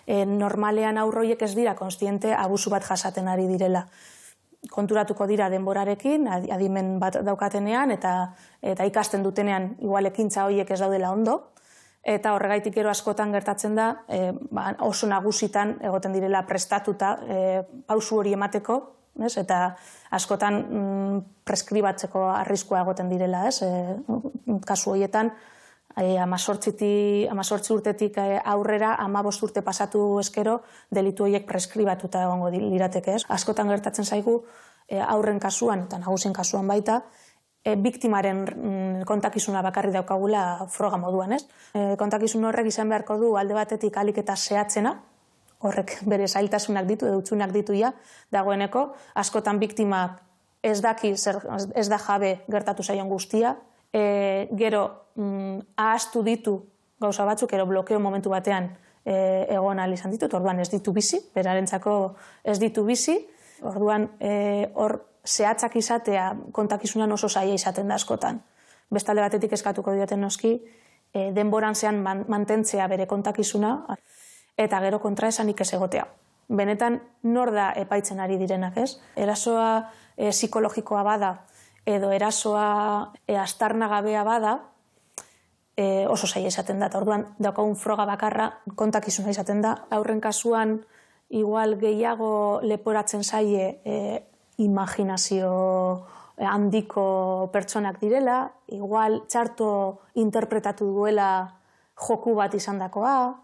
normalean aurroiek ez dira konstiente abusu bat jasaten ari direla. Konturatuko dira denborarekin, adimen bat daukatenean, eta ikasten dutenean igual ekintza horiek ez daudela ondo, eta horregaitik gero askotan gertatzen da, oso nagusitan egoten direla prestatuta pausu hori emateko, eta askotan preskribatzeko arriskua egoten direla, kasu horietan, 18 urtetik aurrera, 15 urte pasatu eskero, delitu horiek preskribatuta egongo lirateke. Askotan gertatzen zaigu, aurren kasuan, eta nagusien kasuan baita, biktimaren kontakizuna bakarri daukagula froga moduan. Kontakizun horrek izan beharko du alde batetik ahalik eta zehatzena, horrek bere zailtasunak ditu, eutsunak ditu ja, dagoeneko, askotan biktimak ez daki, ez da jabe gertatu zaion guztia, gero ahaztu ditu gauza batzuk, gero blokeo momentu batean egon ahal izan ditut, orduan ez ditu bizi, berarentzako ez ditu bizi, orduan hor zehatzak izatea kontakizunan oso zaila izaten da askotan. Bestalde batetik eskatuko dioten noski, denboran zean mantentzea bere kontakizuna, eta gero kontraesanik ez egotea. Benetan nor da epaitzen ari direnak, ez? Erasoa psikologikoa bada, edo erasoa aztarnagabea bada, oso zaila izaten da. Orduan, daukagun froga bakarra kontakizuna izaten da. Aurren kasuan, igual gehiago leporatzen zaie imaginazio handiko pertsonak direla, igual txarto interpretatu duela joku bat izandakoa,